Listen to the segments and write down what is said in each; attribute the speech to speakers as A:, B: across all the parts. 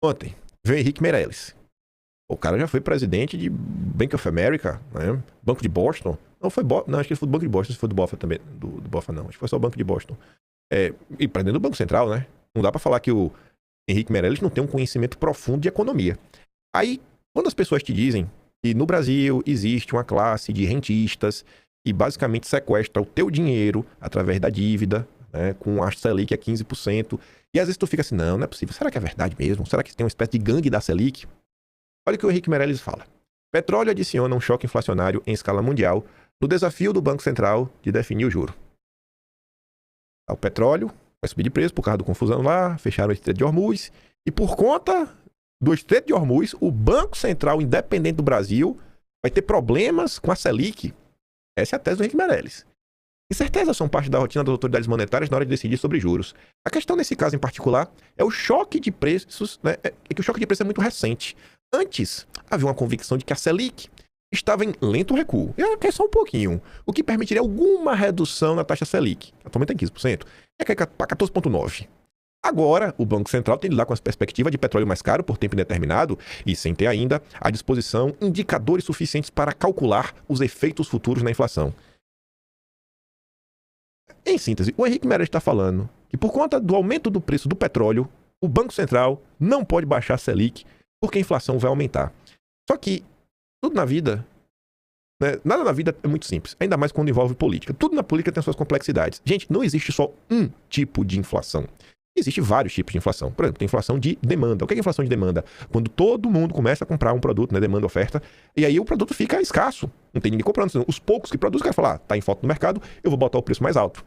A: Ontem, veio Henrique Meirelles. O cara já foi presidente de Bank of America, né? Banco de Boston. Não, não, acho que foi do Banco de Boston, se foi do Bofa também. Do Bofa não, acho que foi só o Banco de Boston. E presidente do Banco Central, né? Não dá pra falar que o Henrique Meirelles não tem um conhecimento profundo de economia. Aí, quando as pessoas te dizem que no Brasil existe uma classe de rentistas e basicamente sequestra o teu dinheiro através da dívida, né, com a Selic a 15%, e às vezes tu fica assim, não é possível, será que é verdade mesmo? Será que tem uma espécie de gangue da Selic? Olha o que o Henrique Meirelles fala. Petróleo adiciona um choque inflacionário em escala mundial no desafio do Banco Central de definir o juro. O petróleo vai subir de preço por causa da confusão lá, fecharam o Estreito de Hormuz, e por conta do Estreito de Hormuz, o Banco Central Independente do Brasil vai ter problemas com a Selic. Essa é a tese do Henrique Meirelles. Incertezas são parte da rotina das autoridades monetárias na hora de decidir sobre juros. A questão nesse caso em particular é o choque de preços, né? É que o choque de preços é muito recente. Antes, havia uma convicção de que a Selic estava em lento recuo. É só um pouquinho. O que permitiria alguma redução na taxa Selic. Atualmente está em 15%. É para 14,9%. Agora, o Banco Central tem de lidar com a perspectiva de petróleo mais caro por tempo indeterminado e sem ter ainda à disposição indicadores suficientes para calcular os efeitos futuros na inflação. Em síntese, o Henrique Meirelles está falando que por conta do aumento do preço do petróleo, o Banco Central não pode baixar a Selic porque a inflação vai aumentar. Só que tudo na vida, né, nada na vida é muito simples, ainda mais quando envolve política. Tudo na política tem suas complexidades. Gente, não existe só um tipo de inflação. Existem vários tipos de inflação. Por exemplo, tem inflação de demanda. O que é inflação de demanda? Quando todo mundo começa a comprar um produto, né, demanda e oferta, e aí o produto fica escasso. Não tem ninguém comprando. Senão, os poucos que produzem, querem falar, tá em falta no mercado, eu vou botar o preço mais alto.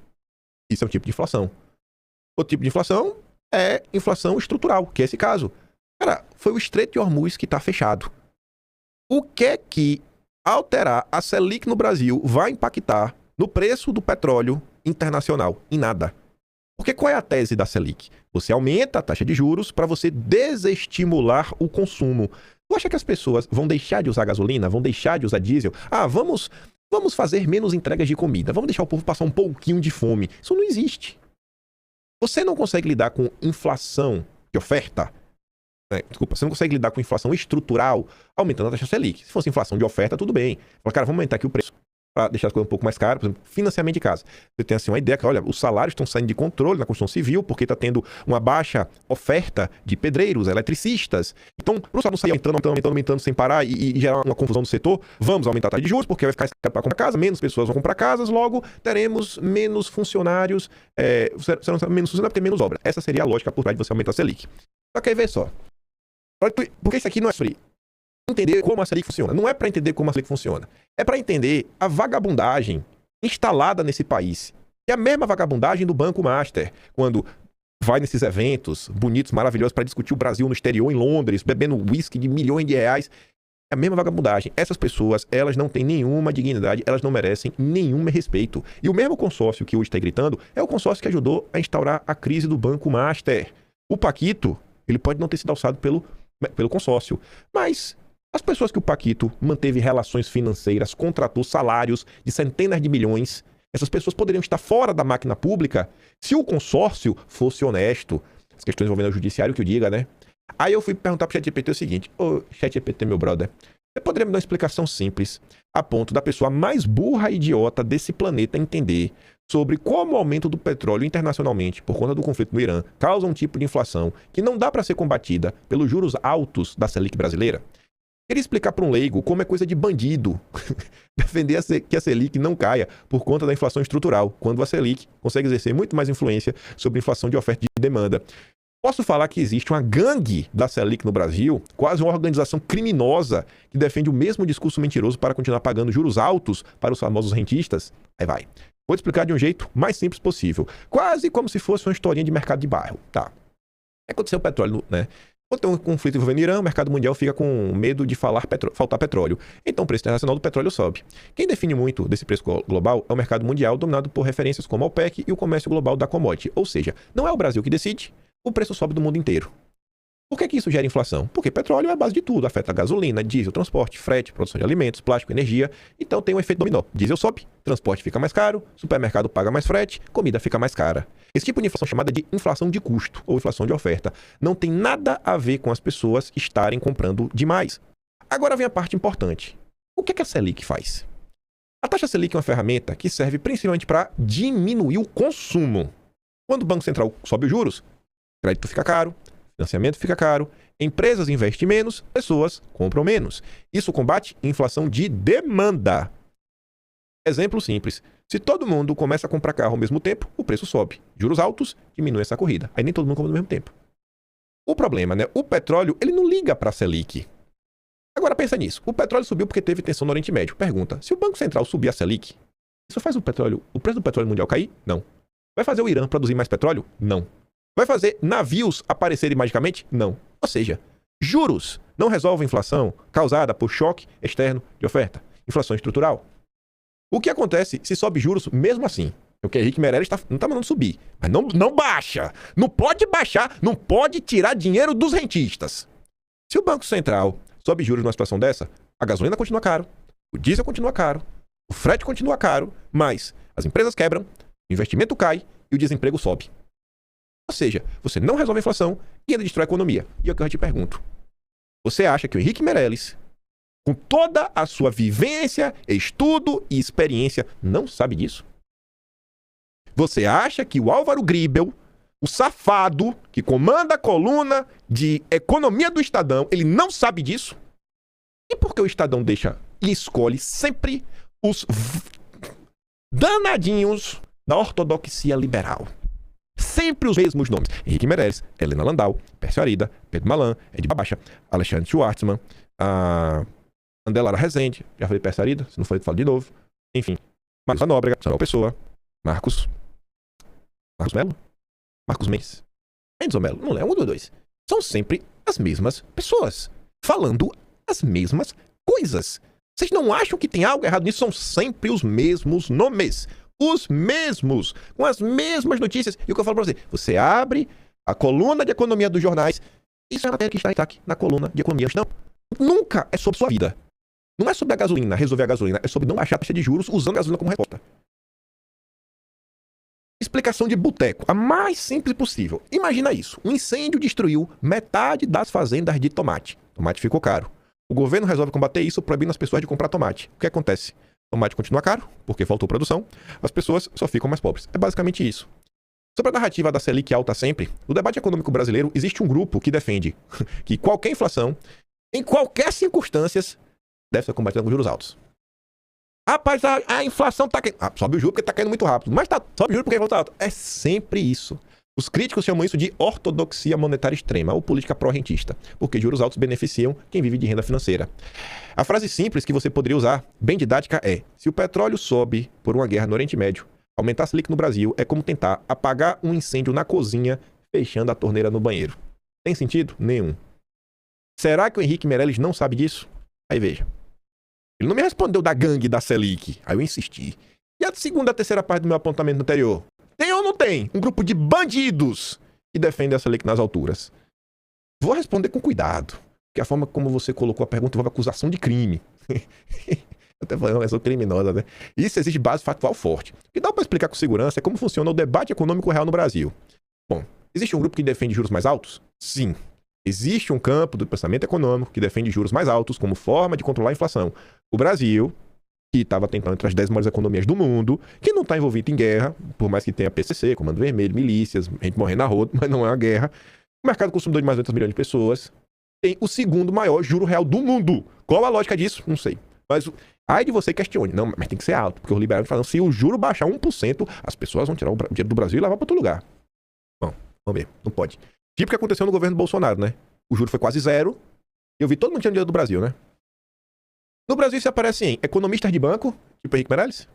A: Isso é um tipo de inflação. Outro tipo de inflação é inflação estrutural, que é esse caso. Cara, foi o Estreito de Hormuz que está fechado. O que é que alterar a Selic no Brasil vai impactar no preço do petróleo internacional? Em nada. Porque qual é a tese da Selic? Você aumenta a taxa de juros para você desestimular o consumo. Tu acha que as pessoas vão deixar de usar gasolina? Vão deixar de usar diesel? Vamos fazer menos entregas de comida. Vamos deixar o povo passar um pouquinho de fome. Isso não existe. Você não consegue lidar com inflação de oferta. Você não consegue lidar com inflação estrutural aumentando a taxa Selic. Se fosse inflação de oferta, tudo bem. Fala, cara, vamos aumentar aqui o preço para deixar as coisas um pouco mais caras. Por exemplo, financiamento de casa. Você tem assim uma ideia que, olha, os salários estão saindo de controle na construção civil porque está tendo uma baixa oferta de pedreiros, eletricistas. Então, para o salário sair aumentando sem parar e gerar uma confusão no setor, vamos aumentar a taxa de juros porque vai ficar caro para comprar casa, menos pessoas vão comprar casas, logo teremos menos funcionários, serão menos funcionários porque menos obra. Essa seria a lógica por trás de você aumentar a Selic. Só que aí vê só. Porque isso aqui não é sobre entender como a Selic funciona. Não é para entender como a Selic funciona. É para entender a vagabundagem instalada nesse país. É a mesma vagabundagem do Banco Master, quando vai nesses eventos bonitos, maravilhosos, para discutir o Brasil no exterior, em Londres, bebendo uísque de milhões de reais. É a mesma vagabundagem. Essas pessoas, elas não têm nenhuma dignidade, elas não merecem nenhum respeito. E o mesmo consórcio que hoje está gritando é o consórcio que ajudou a instaurar a crise do Banco Master. O Paquito, ele pode não ter sido alçado pelo consórcio, mas as pessoas que o Paquito manteve relações financeiras, contratou salários de centenas de milhões, essas pessoas poderiam estar fora da máquina pública se o consórcio fosse honesto. As questões envolvendo o judiciário que eu diga, né? Aí eu fui perguntar pro ChatGPT o seguinte: ô ChatGPT, meu brother, você poderia me dar uma explicação simples, a ponto da pessoa mais burra e idiota desse planeta entender sobre como o aumento do petróleo internacionalmente, por conta do conflito no Irã, causa um tipo de inflação que não dá para ser combatida pelos juros altos da Selic brasileira? Queria explicar para um leigo como é coisa de bandido defender que a Selic não caia por conta da inflação estrutural, quando a Selic consegue exercer muito mais influência sobre a inflação de oferta e de demanda. Posso falar que existe uma gangue da Selic no Brasil, quase uma organização criminosa que defende o mesmo discurso mentiroso para continuar pagando juros altos para os famosos rentistas? Aí vai. Vou te explicar de um jeito mais simples possível. Quase como se fosse uma historinha de mercado de bairro. Tá. Aconteceu o petróleo, né? Quando tem um conflito envolvendo o Irã, o mercado mundial fica com medo de faltar petróleo. Então o preço internacional do petróleo sobe. Quem define muito desse preço global é o mercado mundial, dominado por referências como a OPEC e o comércio global da commodity. Ou seja, não é o Brasil que decide, o preço sobe do mundo inteiro. Por que isso gera inflação? Porque petróleo é a base de tudo, afeta gasolina, diesel, transporte, frete, produção de alimentos, plástico, energia. Então tem um efeito dominó. Diesel sobe, transporte fica mais caro, supermercado paga mais frete, comida fica mais cara. Esse tipo de inflação é chamada de inflação de custo ou inflação de oferta. Não tem nada a ver com as pessoas estarem comprando demais. Agora vem a parte importante. O que a Selic faz? A taxa Selic é uma ferramenta que serve principalmente para diminuir o consumo. Quando o Banco Central sobe os juros, crédito fica caro, financiamento fica caro, empresas investem menos, pessoas compram menos. Isso combate inflação de demanda. Exemplo simples. Se todo mundo começa a comprar carro ao mesmo tempo, o preço sobe. Juros altos, diminui essa corrida. Aí nem todo mundo compra ao mesmo tempo. O problema, né? O petróleo, ele não liga para a Selic. Agora pensa nisso. O petróleo subiu porque teve tensão no Oriente Médio. Pergunta, se o Banco Central subir a Selic, isso faz o preço do petróleo mundial cair? Não. Vai fazer o Irã produzir mais petróleo? Não. Vai fazer navios aparecerem magicamente? Não. Ou seja, juros não resolvem a inflação causada por choque externo de oferta. Inflação estrutural. O que acontece se sobe juros mesmo assim? Porque Henrique Meirelles não está mandando subir. Mas não baixa. Não pode baixar, não pode tirar dinheiro dos rentistas. Se o Banco Central sobe juros numa situação dessa, a gasolina continua caro, o diesel continua caro, o frete continua caro, mas as empresas quebram, o investimento cai e o desemprego sobe. Ou seja, você não resolve a inflação e ainda destrói a economia. E é o que eu te pergunto. Você acha que o Henrique Meirelles, com toda a sua vivência, estudo e experiência, não sabe disso? Você acha que o Álvaro Gribel, o safado que comanda a coluna de economia do Estadão, ele não sabe disso? E por que o Estadão deixa e escolhe sempre os danadinhos da ortodoxia liberal? Sempre os mesmos nomes. Henrique Meirelles, Helena Landau, Pércio Arida, Pedro Malan, Ed Babacha, Alexandre Schwartzman, Andelara Rezende, já falei Pércio Arida, se não foi, falo de novo. Enfim, Marcos Nóbrega, Samuel Pessoa, Marcos Melo? Marcos Mendes? Mendes ou Melo? Não lembro, um dos dois. São sempre as mesmas pessoas, falando as mesmas coisas. Vocês não acham que tem algo errado nisso? São sempre os mesmos nomes. Os mesmos, com as mesmas notícias. E o que eu falo pra você, você abre a coluna de economia dos jornais, isso é a matéria que está em destaque na coluna de economia. Não, nunca é sobre sua vida. Não é sobre a gasolina, resolver a gasolina, é sobre não baixar a taxa de juros usando a gasolina como resposta. Explicação de boteco, a mais simples possível. Imagina isso, um incêndio destruiu metade das fazendas de tomate. Tomate ficou caro. O governo resolve combater isso proibindo as pessoas de comprar tomate. O que acontece? Tomate continua caro, porque faltou produção, as pessoas só ficam mais pobres. É basicamente isso. Sobre a narrativa da Selic alta sempre, no debate econômico brasileiro existe um grupo que defende que qualquer inflação, em qualquer circunstâncias, deve ser combatida com juros altos. Rapaz, a inflação tá caindo. Sobe o juro porque tá caindo muito rápido. Mas sobe o juro porque a inflação tá alta. É sempre isso. Os críticos chamam isso de ortodoxia monetária extrema ou política pró-rentista, porque juros altos beneficiam quem vive de renda financeira. A frase simples que você poderia usar, bem didática, é: se o petróleo sobe por uma guerra no Oriente Médio, aumentar a Selic no Brasil é como tentar apagar um incêndio na cozinha fechando a torneira no banheiro. Tem sentido? Nenhum. Será que o Henrique Meirelles não sabe disso? Aí veja. Ele não me respondeu da gangue da Selic. Aí eu insisti. E a segunda, a terceira parte do meu apontamento anterior? Tem ou não tem? Um grupo de bandidos que defende a Selic nas alturas. Vou responder com cuidado, porque a forma como você colocou a pergunta envolve acusação de crime. Até falando, eu sou criminosa, né? Isso exige base factual forte. O que dá para explicar com segurança é como funciona o debate econômico real no Brasil. Bom, existe um grupo que defende juros mais altos? Sim. Existe um campo do pensamento econômico que defende juros mais altos como forma de controlar a inflação. O Brasil, que estava tentando entre as 10 maiores economias do mundo, que não está envolvido em guerra, por mais que tenha PCC, Comando Vermelho, milícias, gente morrendo na rua, mas não é uma guerra. O mercado consumidor de mais de 200 milhões de pessoas tem o segundo maior juro real do mundo. Qual a lógica disso? Não sei. Mas aí de você questione. Não, mas tem que ser alto, porque os liberais falam, se o juro baixar 1%, as pessoas vão tirar o dinheiro do Brasil e levar para outro lugar. Bom, vamos ver. Não pode. Tipo o que aconteceu no governo Bolsonaro, né? O juro foi quase zero. E eu vi todo mundo tirando dinheiro do Brasil, né? No Brasil isso aparece em economistas de banco, tipo Henrique Meirelles.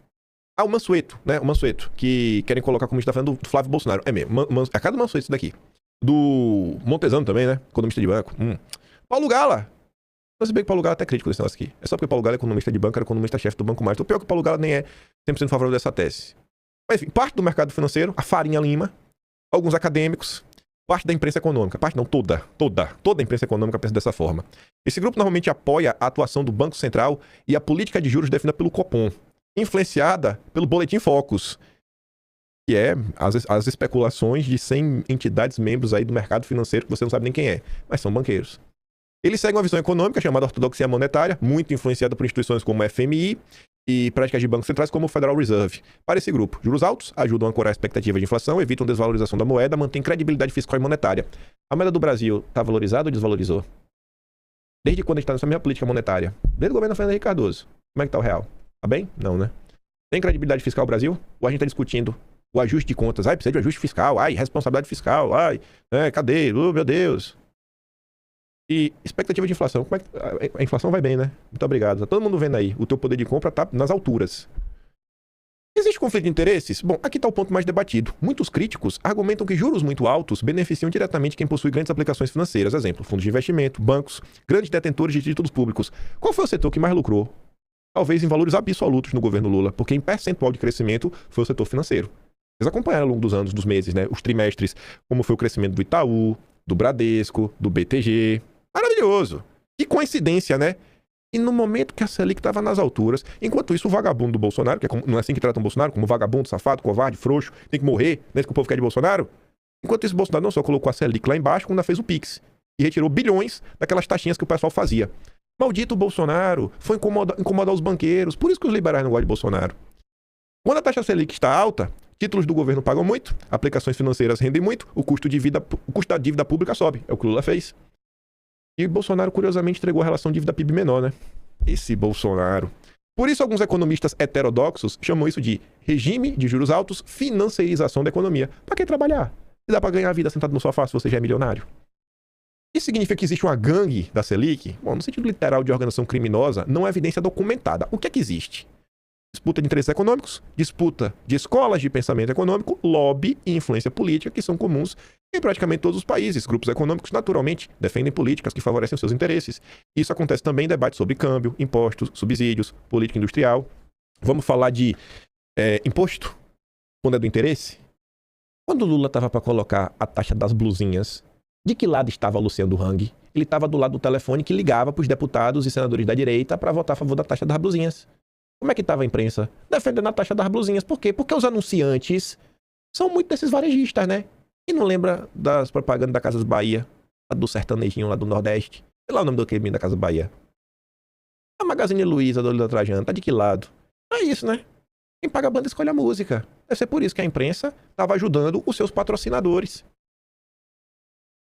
A: O Mansueto, né? O Mansueto, que querem colocar como a gente tá falando do Flávio Bolsonaro. É mesmo, é cada Mansueto isso daqui. Do Montezano também, né? Economista de banco. Paulo Gala. Não sei bem que o Paulo Gala é até crítico desse negócio aqui. É só porque o Paulo Gala é economista de banco, era economista-chefe do Banco Mais. O pior é que o Paulo Gala nem é 100% favorável dessa tese. Mas enfim, parte do mercado financeiro, a Farinha Lima, alguns acadêmicos, Parte da imprensa econômica, parte não, toda a imprensa econômica pensa dessa forma. Esse grupo normalmente apoia a atuação do Banco Central e a política de juros definida pelo Copom, influenciada pelo Boletim Focus, que é as especulações de 100 entidades membros aí do mercado financeiro que você não sabe nem quem é, mas são banqueiros. Eles seguem uma visão econômica chamada ortodoxia monetária, muito influenciada por instituições como o FMI e práticas de bancos centrais como o Federal Reserve. Para esse grupo, juros altos ajudam a ancorar a expectativa de inflação, evitam desvalorização da moeda, mantêm credibilidade fiscal e monetária. A moeda do Brasil está valorizada ou desvalorizou? Desde quando a gente está nessa mesma política monetária? Desde o governo Fernando Henrique Cardoso. Como é que está o real? Tá bem? Não, né? Tem credibilidade fiscal o Brasil? Ou a gente está discutindo o ajuste de contas? Ai, precisa de ajuste fiscal. Ai, responsabilidade fiscal. Ai, cadê? Meu Deus. E expectativa de inflação. Como é que a inflação vai bem, né? Muito obrigado. Tá todo mundo vendo aí. O teu poder de compra tá nas alturas. Existe conflito de interesses? Bom, aqui está o ponto mais debatido. Muitos críticos argumentam que juros muito altos beneficiam diretamente quem possui grandes aplicações financeiras. Exemplo, fundos de investimento, bancos, grandes detentores de títulos públicos. Qual foi o setor que mais lucrou? Talvez em valores absolutos no governo Lula, porque em percentual de crescimento foi o setor financeiro. Vocês acompanharam ao longo dos anos, dos meses, né? Os trimestres, como foi o crescimento do Itaú, do Bradesco, do BTG. Maravilhoso. Que coincidência, né? E no momento que a Selic estava nas alturas, enquanto isso o vagabundo do Bolsonaro, que não é assim que tratam o Bolsonaro, como vagabundo, safado, covarde, frouxo, tem que morrer, não é isso que o povo quer de Bolsonaro? Enquanto isso, o Bolsonaro não só colocou a Selic lá embaixo, como ainda fez o Pix. E retirou bilhões daquelas taxinhas que o pessoal fazia. Maldito Bolsonaro, foi incomodar os banqueiros, por isso que os liberais não gostam de Bolsonaro. Quando a taxa Selic está alta, títulos do governo pagam muito, aplicações financeiras rendem muito, o custo da dívida pública sobe. É o que o Lula fez. E Bolsonaro, curiosamente, entregou a relação dívida-PIB menor, né? Esse Bolsonaro. Por isso, alguns economistas heterodoxos chamam isso de regime de juros altos, financiarização da economia. Para que trabalhar? Se dá para ganhar a vida sentado no sofá se você já é milionário. Isso significa que existe uma gangue da Selic? Bom, no sentido literal de organização criminosa, não é evidência documentada. O que é que existe? Disputa de interesses econômicos, disputa de escolas de pensamento econômico, lobby e influência política, que são comuns em praticamente todos os países. Grupos econômicos, naturalmente, defendem políticas que favorecem os seus interesses. Isso acontece também em debates sobre câmbio, impostos, subsídios, política industrial. Vamos falar de imposto, quando é do interesse? Quando o Lula estava para colocar a taxa das blusinhas, de que lado estava o Luciano Hang? Ele estava do lado do telefone que ligava para os deputados e senadores da direita para votar a favor da taxa das blusinhas. Como é que estava a imprensa? Defendendo a taxa das blusinhas. Por quê? Porque os anunciantes são muito desses varejistas, né? E não lembra das propagandas da Casas Bahia, do sertanejinho lá do Nordeste? Sei lá o nome do crime da Casas Bahia. A Magazine Luiza, do Lula Trajano, tá de que lado? É isso, né? Quem paga a banda escolhe a música. Deve ser por isso que a imprensa estava ajudando os seus patrocinadores.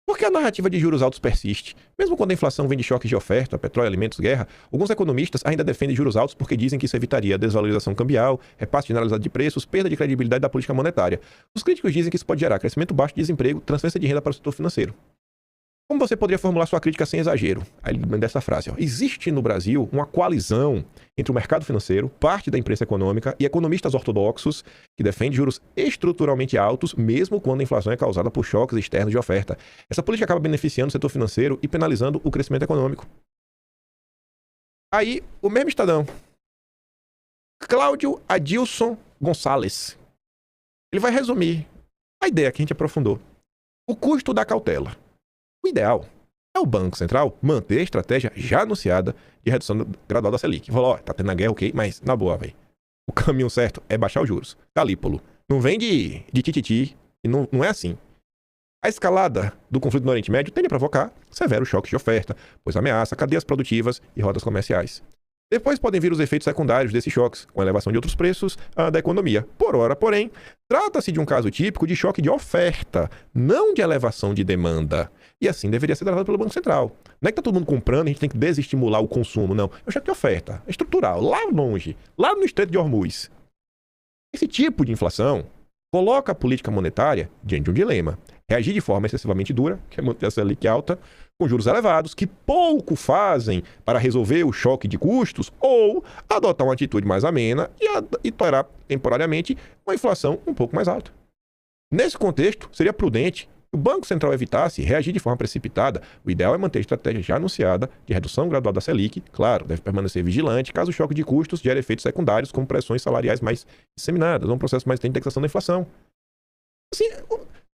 A: Por que a narrativa de juros altos persiste? Mesmo quando a inflação vem de choques de oferta, petróleo, alimentos, guerra, alguns economistas ainda defendem juros altos porque dizem que isso evitaria desvalorização cambial, repasse generalizado de preços, perda de credibilidade da política monetária. Os críticos dizem que isso pode gerar crescimento baixo de desemprego, transferência de renda para o setor financeiro. Como você poderia formular sua crítica sem exagero? Aí ele manda essa frase. Existe no Brasil uma coalizão entre o mercado financeiro, parte da imprensa econômica e economistas ortodoxos que defendem juros estruturalmente altos, mesmo quando a inflação é causada por choques externos de oferta. Essa política acaba beneficiando o setor financeiro e penalizando o crescimento econômico. Aí, o mesmo Estadão. Cláudio Adilson Gonçalves. Ele vai resumir a ideia que a gente aprofundou. O custo da cautela. O ideal é o Banco Central manter a estratégia já anunciada de redução gradual da Selic. Falou, tá tendo a guerra, ok, mas na boa, velho. O caminho certo é baixar os juros. Calípolo. Não vem de tititi, e não é assim. A escalada do conflito no Oriente Médio tende a provocar severos choques de oferta, pois ameaça cadeias produtivas e rotas comerciais. Depois podem vir os efeitos secundários desses choques, com a elevação de outros preços da economia. Por ora, porém, trata-se de um caso típico de choque de oferta, não de elevação de demanda. E assim deveria ser tratado pelo Banco Central. Não é que tá todo mundo comprando, a gente tem que desestimular o consumo, não. É um choque de oferta, é estrutural, lá longe, lá no Estreito de Hormuz. Esse tipo de inflação coloca a política monetária diante de um dilema. Reagir de forma excessivamente dura, que é manter a Selic alta, com juros elevados, que pouco fazem para resolver o choque de custos, ou adotar uma atitude mais amena e tolerar temporariamente uma inflação um pouco mais alta. Nesse contexto, seria prudente que o Banco Central evitasse reagir de forma precipitada. O ideal é manter a estratégia já anunciada de redução gradual da Selic. Claro, deve permanecer vigilante caso o choque de custos gere efeitos secundários, como pressões salariais mais disseminadas, ou um processo mais de indexação da inflação. Assim,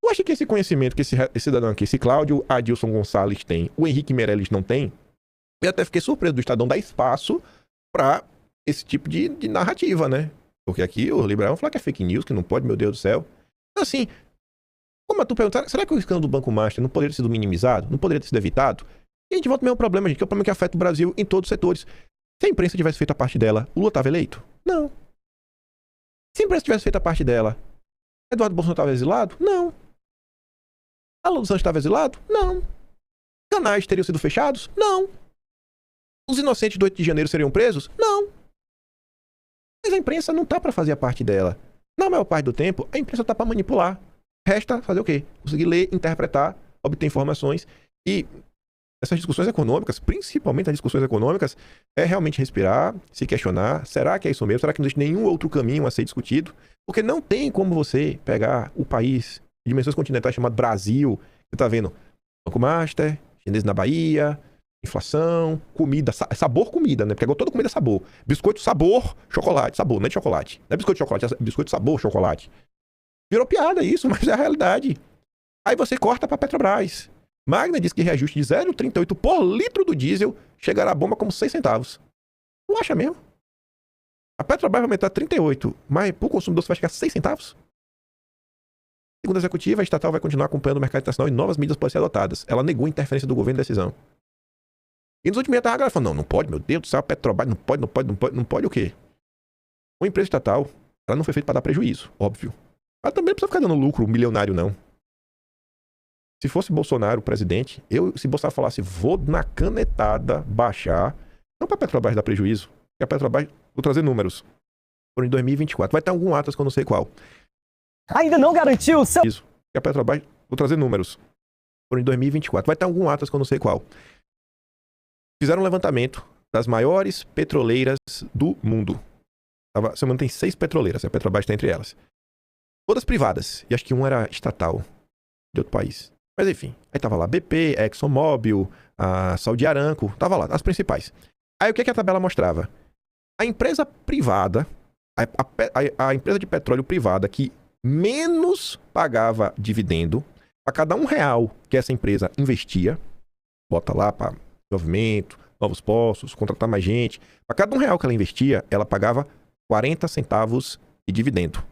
A: Tu acha que esse conhecimento que esse cidadão aqui, esse Cláudio Adilson Gonçalves tem, o Henrique Meirelles não tem? Eu até fiquei surpreso do Estadão dar espaço pra esse tipo de narrativa, né? Porque aqui o liberal fala que é fake news, que não pode, meu Deus do céu. Então, assim, como tu perguntar, será que o escândalo do Banco Master não poderia ter sido minimizado? Não poderia ter sido evitado? E a gente volta ao mesmo problema, gente, que é o problema que afeta o Brasil em todos os setores. Se a imprensa tivesse feito a parte dela, o Lula estava eleito? Não. Se a imprensa tivesse feito a parte dela, Eduardo Bolsonaro estava exilado? Não. Alan dos Santos estava exilado? Não. Canais teriam sido fechados? Não. Os inocentes do 8 de janeiro seriam presos? Não. Mas a imprensa não tá para fazer a parte dela. Na maior parte do tempo, a imprensa tá para manipular. Resta fazer o quê? Conseguir ler, interpretar, obter informações. E essas discussões econômicas, principalmente as discussões econômicas, é realmente respirar, se questionar. Será que é isso mesmo? Será que não existe nenhum outro caminho a ser discutido? Porque não tem como você pegar o país de dimensões continentais chamado Brasil. Você tá vendo Banco Master, chinês na Bahia, inflação, comida, sabor comida, né? Porque agora toda comida é sabor. Biscoito sabor, chocolate. Sabor, não é de chocolate. Não é biscoito de chocolate, é biscoito sabor, chocolate. Virou piada isso, mas é a realidade. Aí você corta pra Petrobras. Magna diz que reajuste de 0,38 por litro do diesel chegará à bomba como 6 centavos. Tu acha mesmo? A Petrobras vai aumentar 38, mas pro consumidor você vai chegar a 6 centavos? Segundo a executiva, a estatal vai continuar acompanhando o mercado internacional e novas medidas podem ser adotadas. Ela negou a interferência do governo na decisão. E nos últimos dias a galera falando, não pode, meu Deus do céu, a Petrobras não pode o quê? Uma empresa estatal, ela não foi feita para dar prejuízo, óbvio. Ela também não precisa ficar dando lucro milionário, não. Se fosse Bolsonaro o presidente, se Bolsonaro falasse, vou na canetada baixar, não para a Petrobras dar prejuízo, porque a Petrobras, vou trazer números, por em 2024, vai ter algum ato que eu não sei qual.
B: Ainda não garantiu o seu...
A: Isso, porque a Petrobras, vou trazer números, por em 2024, vai ter algum ato que eu não sei qual. Fizeram um levantamento das maiores petroleiras do mundo. Se eu não tem 6 petroleiras, a Petrobras está entre elas. Todas privadas, e acho que uma era estatal, de outro país. Mas enfim, aí tava lá BP, ExxonMobil, a Saudi Aramco, tava lá, as principais. Aí o que a tabela mostrava? A empresa privada, a empresa de petróleo privada que menos pagava dividendo, a cada R$1 que essa empresa investia, bota lá para desenvolvimento, novos postos, contratar mais gente, a cada R$1 que ela investia, ela pagava 40 centavos de dividendo.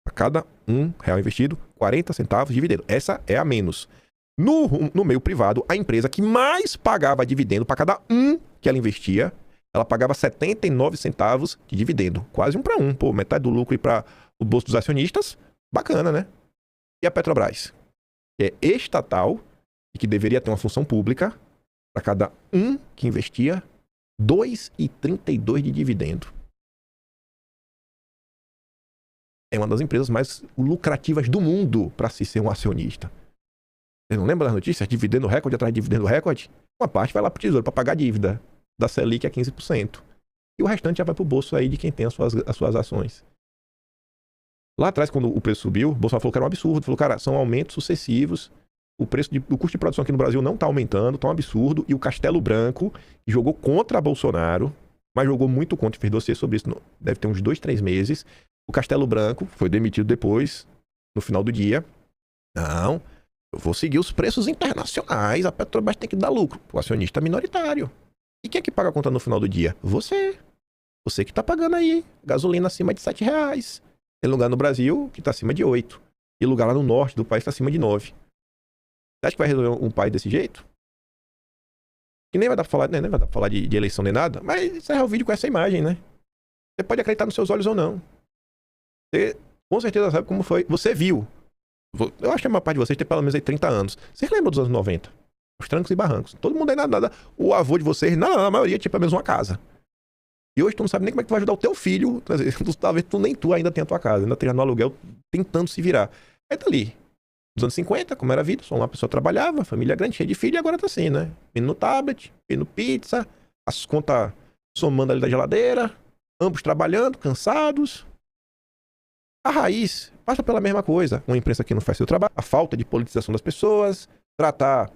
A: A cada R$1 investido, 40 centavos de dividendo. Essa é a menos. No meio privado, a empresa que mais pagava dividendo para cada que ela investia, ela pagava 79 centavos de dividendo. Quase 1 para 1. Pô, metade do lucro ir para o bolso dos acionistas. Bacana, né? E a Petrobras, que é estatal e que deveria ter uma função pública, para cada que investia, 2,32 de dividendo. É uma das empresas mais lucrativas do mundo para se ser um acionista. Você não lembra das notícias? Dividendo recorde atrás de dividendo recorde? Uma parte vai lá para o tesouro para pagar a dívida da Selic a 15%. E o restante já vai para o bolso aí de quem tem as suas ações. Lá atrás, quando o preço subiu, o Bolsonaro falou que era um absurdo. Falou, cara, são aumentos sucessivos. O custo de produção aqui no Brasil não está aumentando, está um absurdo. E o Castelo Branco, que jogou contra Bolsonaro, mas jogou muito contra, fez dossiê sobre isso, deve ter uns 2, 3 meses. O Castelo Branco foi demitido depois, no final do dia. Não, eu vou seguir os preços internacionais, a Petrobras tem que dar lucro. O acionista minoritário. E quem é que paga a conta no final do dia? Você. Você que está pagando aí gasolina acima de R$7. Tem lugar no Brasil que está acima de 8. E lugar lá no norte do país está acima de 9. Você acha que vai resolver um país desse jeito? Que nem vai dar pra falar, nem vai dar pra falar de eleição nem nada, mas encerrar o vídeo com essa imagem, né? Você pode acreditar nos seus olhos ou não. Você com certeza sabe como foi. Você viu. Eu acho que a maior parte de vocês tem pelo menos aí 30 anos. Vocês lembram dos anos 90? Os trancos e barrancos. Todo mundo aí nada. O avô de vocês, na maioria, tinha pelo menos uma casa. E hoje tu não sabe nem como é que tu vai ajudar o teu filho. Talvez nem tu ainda tenha a tua casa. Ainda esteja no aluguel tentando se virar. Aí tá ali. Nos anos 50, como era a vida, só uma pessoa trabalhava, família grande, cheia de filho, e agora tá assim, né? Indo no tablet, indo pizza, as contas somando ali da geladeira, ambos trabalhando, cansados. A raiz passa pela mesma coisa. Uma imprensa que não faz seu trabalho, a falta de politização das pessoas, tratar